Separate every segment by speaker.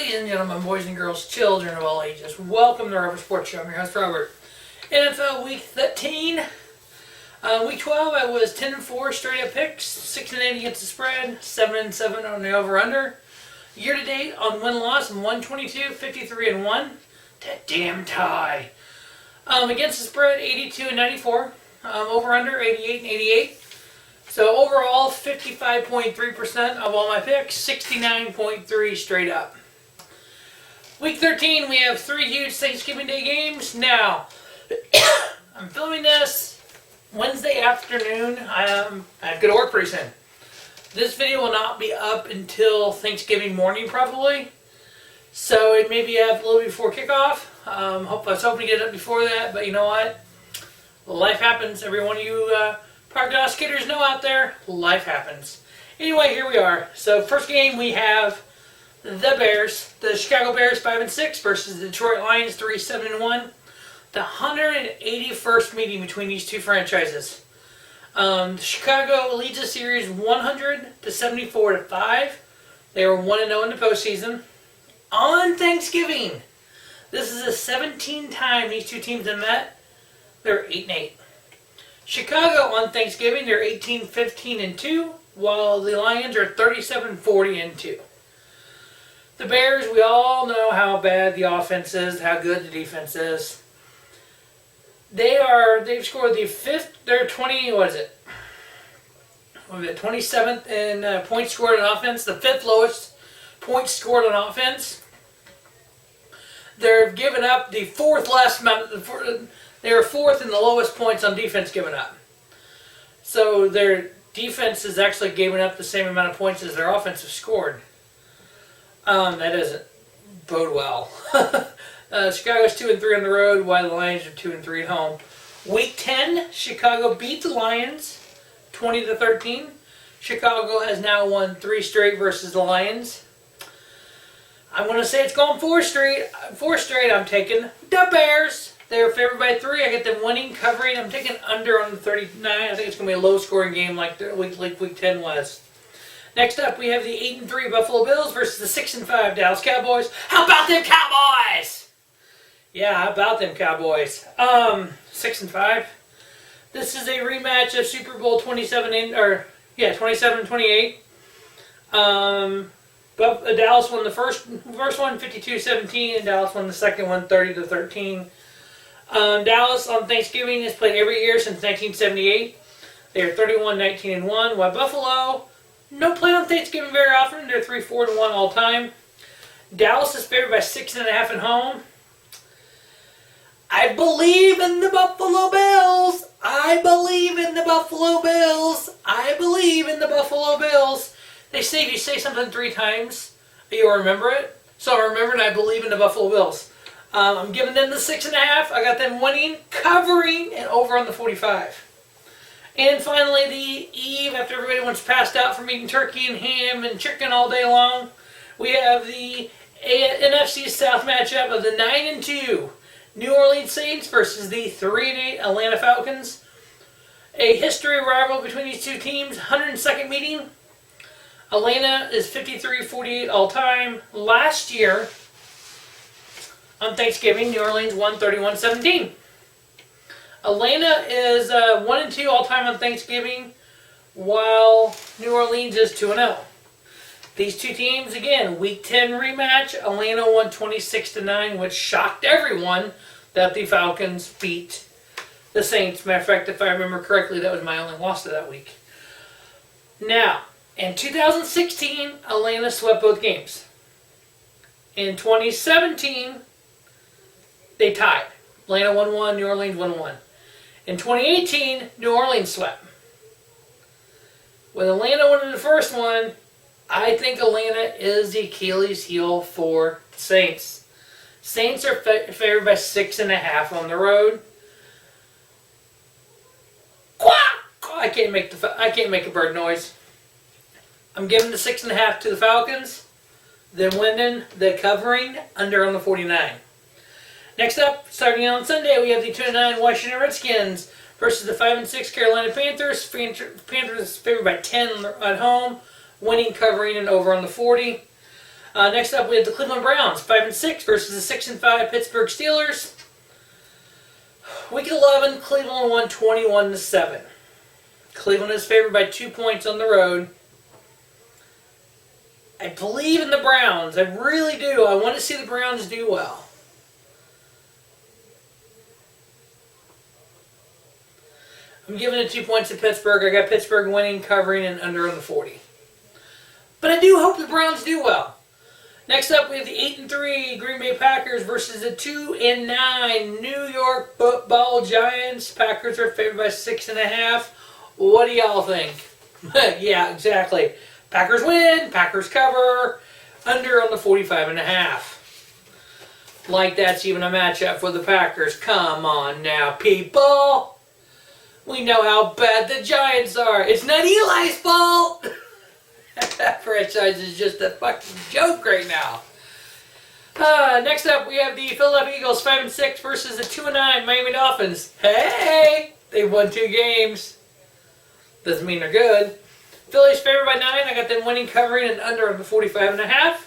Speaker 1: Ladies and gentlemen, boys and girls, children of all ages, welcome to the Robert Sports Show. I'm your host, Robert. NFL Week 13. Week 12, I was 10-4 straight up picks, 6-8 against the spread, 7-7 on the over/under. Year to date on win-loss, 122, 53-1. That damn tie. Against the spread, 82-94. Over/under, 88-88. So overall, 55.3% of all my picks, 69.3 straight up. Week 13, we have 3 huge Thanksgiving Day games. Now, I'm filming this Wednesday afternoon. I have to go to work pretty soon. This video will not be up until Thanksgiving morning, probably. So it may be up a little before kickoff. I was hoping to get it up before that, but you know what? Life happens. Every one of you prognosticators know out there, life happens. Anyway, here we are. So first game we have the Bears, the Chicago Bears 5-6 versus the Detroit Lions 3-7-1. The 181st meeting between these two franchises. Chicago leads the series 100-74-5. They were 1-0 in the postseason. On Thanksgiving, this is the 17th time these two teams have met. They're 8-8. Chicago on Thanksgiving, they're 18-15-2, while the Lions are 37-40-2. The Bears, we all know how bad the offense is, how good the defense is. They've scored the fifth, they're 27th in points scored on offense, the 5th lowest points scored on offense. They've given up the 4th last amount, they were 4th in the lowest points on defense given up. So their defense has actually given up the same amount of points as their offense has scored. That doesn't bode well. Chicago's 2-3 on the road, while the Lions are 2-3 at home. Week 10, Chicago beat the Lions 20-13. Chicago has now won 3 straight versus the Lions. I'm going to say it's going 4 straight. 4 straight, I'm taking the Bears. They're favored by 3. I get them winning, covering. I'm taking under on the 39. I think it's going to be a low-scoring game like Week 10 was. Next up, we have the 8-3 Buffalo Bills versus the 6-5 Dallas Cowboys. How about them Cowboys? Yeah, how about them Cowboys? 6-5. This is a rematch of Super Bowl 27-28. Dallas won the first one 52-17, and Dallas won the second one 30-13. Dallas on Thanksgiving has played every year since 1978. They are 31-19-1, while Buffalo don't play on Thanksgiving very often. They're 3-4-1 all time. Dallas is favored by 6.5 at home. I believe in the Buffalo Bills. I believe in the Buffalo Bills. I believe in the Buffalo Bills. They say if you say something 3 times, you'll remember it. So I'm remembering I believe in the Buffalo Bills. I'm giving them the 6.5. I got them winning, covering, and over on the 45. And finally, the eve, after everybody wants passed out from eating turkey and ham and chicken all day long, we have the NFC South matchup of the 9-2 New Orleans Saints versus the 3-8 Atlanta Falcons. A history rival between these two teams, 102nd meeting. Atlanta is 53-48 all time. Last year, on Thanksgiving, New Orleans won 31-17. Atlanta is 1-2 all time on Thanksgiving, while New Orleans is 2-0. These two teams, again, Week 10 rematch. Atlanta won 26-9, which shocked everyone that the Falcons beat the Saints. Matter of fact, if I remember correctly, that was my only loss to that week. Now, in 2016, Atlanta swept both games. In 2017, they tied. Atlanta won 1, New Orleans won 1. In 2018, New Orleans swept. With Atlanta winning the first one, I think Atlanta is the Achilles heel for the Saints. Saints are favored by 6.5 on the road. Quack! I can't make a bird noise. I'm giving the 6.5 to the Falcons. Then winning the covering under on the 49. Next up, starting on Sunday, we have the 2-9 Washington Redskins versus the 5-6 Carolina Panthers. Panthers favored by 10 at home, winning, covering, and over on the 40. Next up, we have the Cleveland Browns, 5-6 versus the 6-5 Pittsburgh Steelers. Week 11, Cleveland won 21-7. Cleveland is favored by 2 points on the road. I believe in the Browns. I really do. I want to see the Browns do well. I'm giving it 2 points to Pittsburgh. I got Pittsburgh winning, covering, and under on the 40. But I do hope the Browns do well. Next up, we have the 8-3 Green Bay Packers versus the 2-9 New York Football Giants. Packers are favored by 6.5. What do y'all think? Yeah, exactly. Packers win, Packers cover, under on the 45.5. Like that's even a matchup for the Packers. Come on now, people. We know how bad the Giants are. It's not Eli's fault. That franchise is just a fucking joke right now. Next up, we have the Philadelphia Eagles, 5-6 versus the 2-9 Miami Dolphins. Hey, they've won 2 games. Doesn't mean they're good. Philly's favored by 9. I got them winning, covering, and under on the 45.5.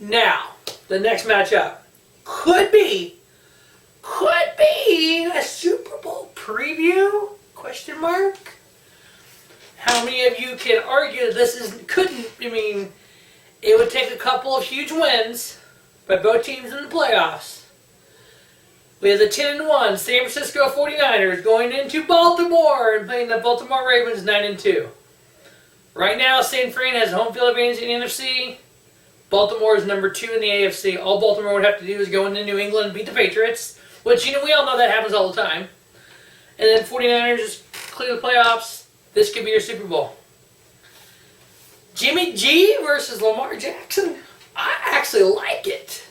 Speaker 1: Now, the next matchup could be a Super Bowl preview? Question mark. How many of you can argue this it would take a couple of huge wins by both teams in the playoffs. We have the 10-1 San Francisco 49ers going into Baltimore and playing the Baltimore Ravens 9-2. Right now, San Fran has home field advantage in the NFC. Baltimore is number 2 in the AFC. All Baltimore would have to do is go into New England and beat the Patriots, which, we all know that happens all the time. And then 49ers just clear the playoffs. This could be your Super Bowl. Jimmy G versus Lamar Jackson. I actually like it.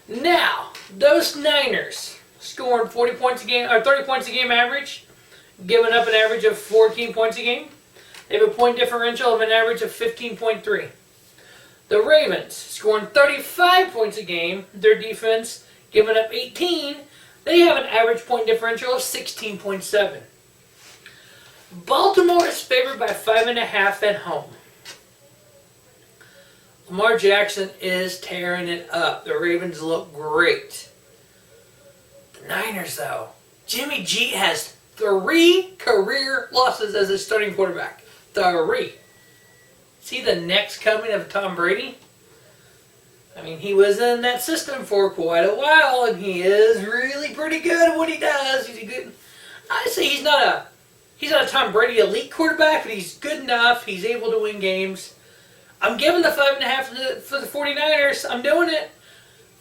Speaker 1: Now, those Niners scoring 40 points a game, or 30 points a game average, giving up an average of 14 points a game. They have a point differential of an average of 15.3. The Ravens scoring 35 points a game. Their defense giving up 18. They have an average point differential of 16.7. Baltimore is favored by 5.5 at home. Lamar Jackson is tearing it up. The Ravens look great. The Niners, though. Jimmy G has 3 career losses as a starting quarterback. 3. See the next coming of Tom Brady? He was in that system for quite a while, and he is really pretty good at what he does. He's a good. I say he's not a Tom Brady elite quarterback, but he's good enough. He's able to win games. I'm giving the 5.5 for the 49ers. I'm doing it.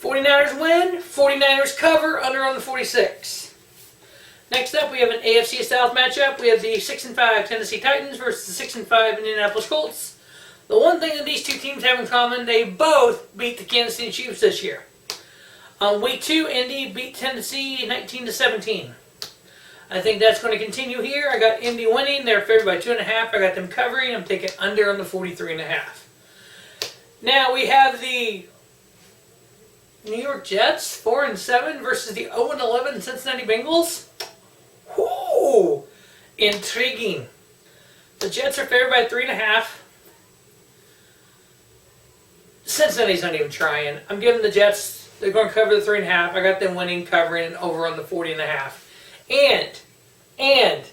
Speaker 1: 49ers win. 49ers cover. Under on the 46. Next up, we have an AFC South matchup. We have the 6-5 Tennessee Titans versus the 6-5 Indianapolis Colts. The one thing that these two teams have in common, they both beat the Kansas City Chiefs this year. On week 2, Indy beat Tennessee 19-17. I think that's going to continue here. I got Indy winning. They're favored by 2.5. I got them covering. I'm taking under on the 43.5. Now we have the New York Jets, 4-7 versus the 0-11 Cincinnati Bengals. Whoo! Intriguing. The Jets are favored by 3.5. Cincinnati's not even trying. I'm giving the Jets, they're going to cover the 3.5. I got them winning, covering, and over on the 40.5. And,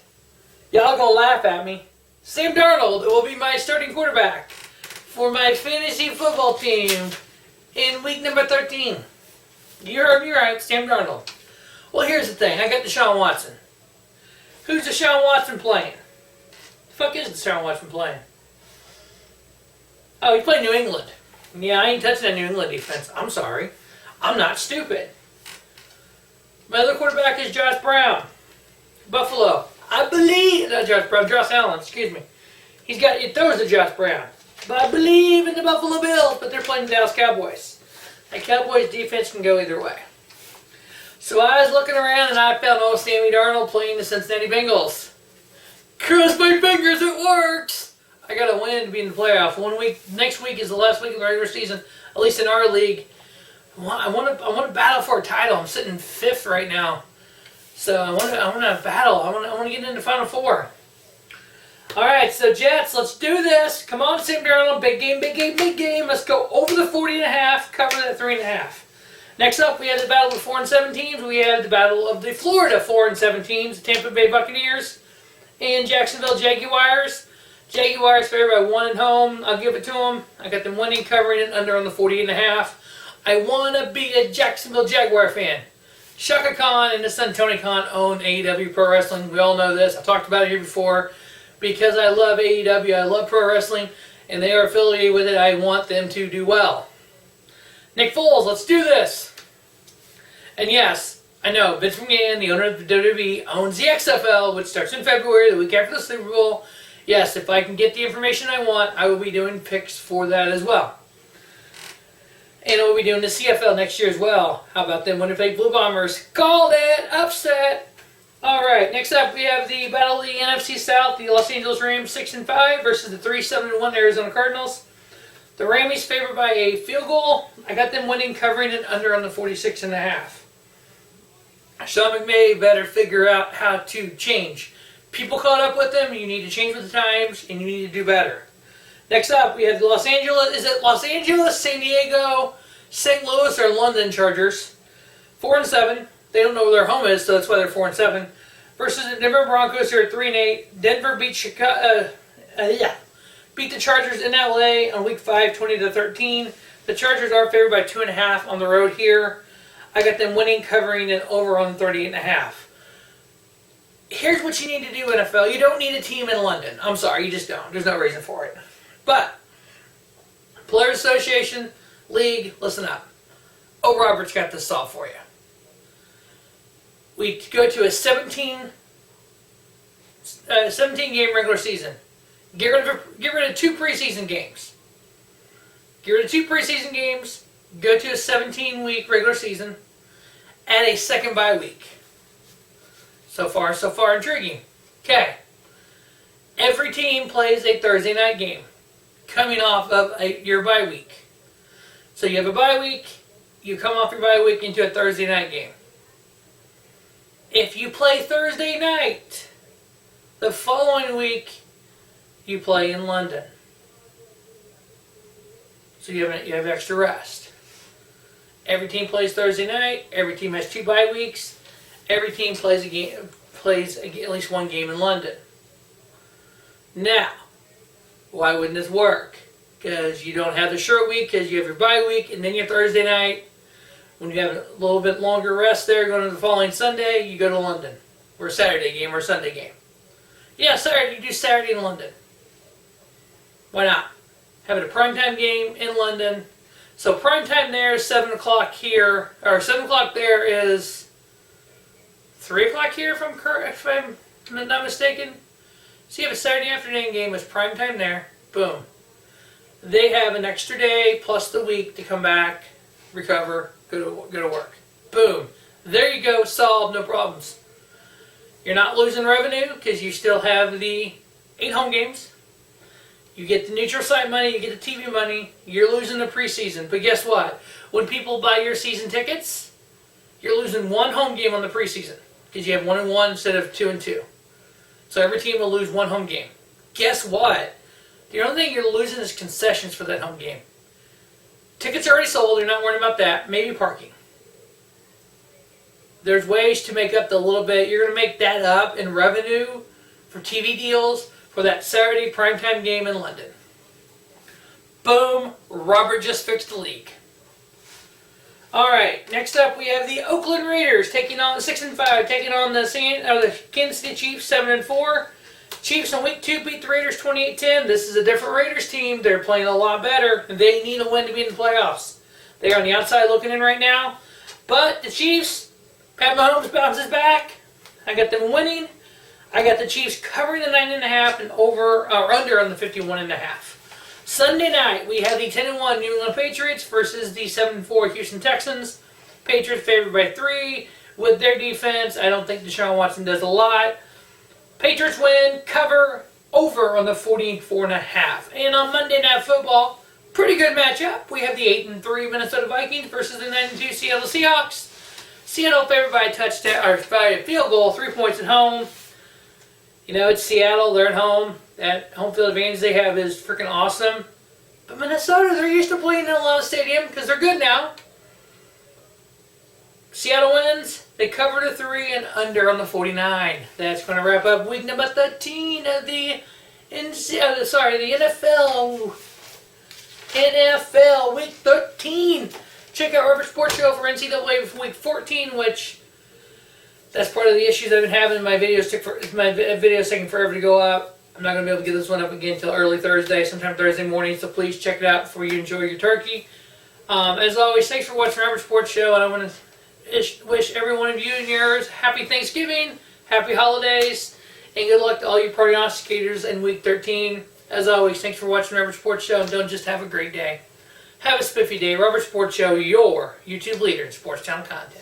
Speaker 1: y'all gonna laugh at me. Sam Darnold will be my starting quarterback for my fantasy football team in week number 13. You heard me right, Sam Darnold. Well, here's the thing. I got Deshaun Watson. Who's Deshaun Watson playing? The fuck is Deshaun Watson playing? Oh, he's playing New England. Yeah, I ain't touching that New England defense. I'm sorry. I'm not stupid. My other quarterback is Josh Brown. Buffalo. I believe... Not Josh Brown. Josh Allen. Excuse me. He throws to Josh Brown. But I believe in the Buffalo Bills. But they're playing the Dallas Cowboys. That Cowboys defense can go either way. So I was looking around and I found old Sammy Darnold playing the Cincinnati Bengals. Cross my fingers, it works! I got to win to be in the playoff. Next week is the last week of the regular season. At least in our league. I want to battle for a title. I'm sitting 5th right now, so I want to battle. I want to get into Final Four. All right, so Jets, let's do this. Come on, Sam Darnold. Big game, big game, big game. Let's go over the 40.5, cover that 3.5. Next up, we have the battle of the 4 and 7 teams. We have the battle of the Florida 4 and 7 teams, the Tampa Bay Buccaneers and Jacksonville Jaguars. Jaguars favored by 1 at home. I'll give it to them. I got them winning, covering it under on the 48.5. I want to be a Jacksonville Jaguar fan. Shaka Khan and his son Tony Khan own AEW Pro Wrestling. We all know this. I've talked about it here before. Because I love AEW, I love pro wrestling, and they are affiliated with it, I want them to do well. Nick Foles, let's do this. And yes, I know, Vince McMahon, the owner of the WWE, owns the XFL, which starts in February, the week after the Super Bowl. Yes, if I can get the information I want, I will be doing picks for that as well. And I will be doing the CFL next year as well. How about them Winnipeg Blue Bombers? Called it! Upset! Alright, next up we have the battle of the NFC South, the Los Angeles Rams 6-5 versus the 3-7-1 Arizona Cardinals. The Rammies favored by a field goal. I got them winning, covering it under on the 46.5. Sean McVay better figure out how to change. People caught up with them, you need to change with the times, and you need to do better. Next up, we have the Los Angeles, San Diego, St. Louis, or London Chargers. 4 and 7. They don't know where their home is, so that's why they're 4 and 7. Versus the Denver Broncos, who are 3 and 8. Denver beat beat the Chargers in LA on Week 5, 20-13. The Chargers are favored by 2.5 on the road here. I got them winning, covering, and over on 38.5. Here's what you need to do, NFL. You don't need a team in London. I'm sorry, you just don't. There's no reason for it. But Players Association, League, listen up. Oh, Robert's got this solved for you. We go to a 17 game regular season. Get rid of 2 preseason games. Get rid of 2 preseason games. Go to a 17-week regular season. Add a second bye week. So far intriguing. Okay. Every team plays a Thursday night game coming off of your bye week. So you have a bye week. You come off your bye week into a Thursday night game. If you play Thursday night, the following week, you play in London. So you have extra rest. Every team plays Thursday night. Every team has 2 bye weeks. Every team plays at least 1 game in London. Now, why wouldn't this work? Because you don't have the short week, because you have your bye week, and then your Thursday night. When you have a little bit longer rest there, going to the following Sunday, you go to London. Or a Saturday game or a Sunday game. Yeah, Saturday, you do Saturday in London. Why not? Have it a primetime game in London. So primetime there is 7 o'clock here, or 7 o'clock there is 3 o'clock here if I'm not mistaken. So you have a Saturday afternoon game with primetime there. Boom. They have an extra day plus the week to come back, recover, go to work. Boom. There you go. Solved. No problems. You're not losing revenue because you still have the 8 home games. You get the neutral site money. You get the TV money. You're losing the preseason. But guess what? When people buy your season tickets, you're losing 1 home game on the preseason because you have 1 and 1 instead of 2 and 2. So every team will lose 1 home game. Guess what? The only thing you're losing is concessions for that home game. Tickets are already sold. You're not worrying about that. Maybe parking. There's ways to make up the little bit. You're going to make that up in revenue for TV deals for that Saturday primetime game in London. Boom. Robert just fixed the league. All right. Next up, we have the Oakland Raiders taking on 6-5, taking on the Kansas City Chiefs 7-4. Chiefs in Week 2 beat the Raiders 28-10. This is a different Raiders team. They're playing a lot better. They need a win to be in the playoffs. They are on the outside looking in right now. But the Chiefs, Pat Mahomes bounces back. I got them winning. I got the Chiefs covering the 9.5 and over or under on the 51.5. Sunday night, we have the 10-1 New England Patriots versus the 7-4 Houston Texans. Patriots favored by 3 with their defense. I don't think Deshaun Watson does a lot. Patriots win, cover, over on the 44.5. And on Monday Night Football, pretty good matchup. We have the 8-3 Minnesota Vikings versus the 9-2 Seattle Seahawks. Seattle favored by a touchdown or by a field goal, 3 points at home. You know, it's Seattle. They're at home. That home field advantage they have is freaking awesome. But Minnesota, they're used to playing in a lot of stadium because they're good now. Seattle wins. They cover the 3 and under on the 49. That's going to wrap up week number 13 of the NFL. NFL week 13. Check out Rubber Sports Show for NCAA for week 14, which that's part of the issues I've been having. My videos taking forever to go up. I'm not going to be able to get this one up again until early Thursday, sometime Thursday morning. So please check it out before you enjoy your turkey. As always, thanks for watching Rubber Sports Show, and I want to wish every one of you and yours happy Thanksgiving, happy holidays, and good luck to all you prognosticators in week 13. As always, thanks for watching Rubber Sports Show, and don't just have a great day. Have a spiffy day. Rubber Sports Show, your YouTube leader in sports channel content.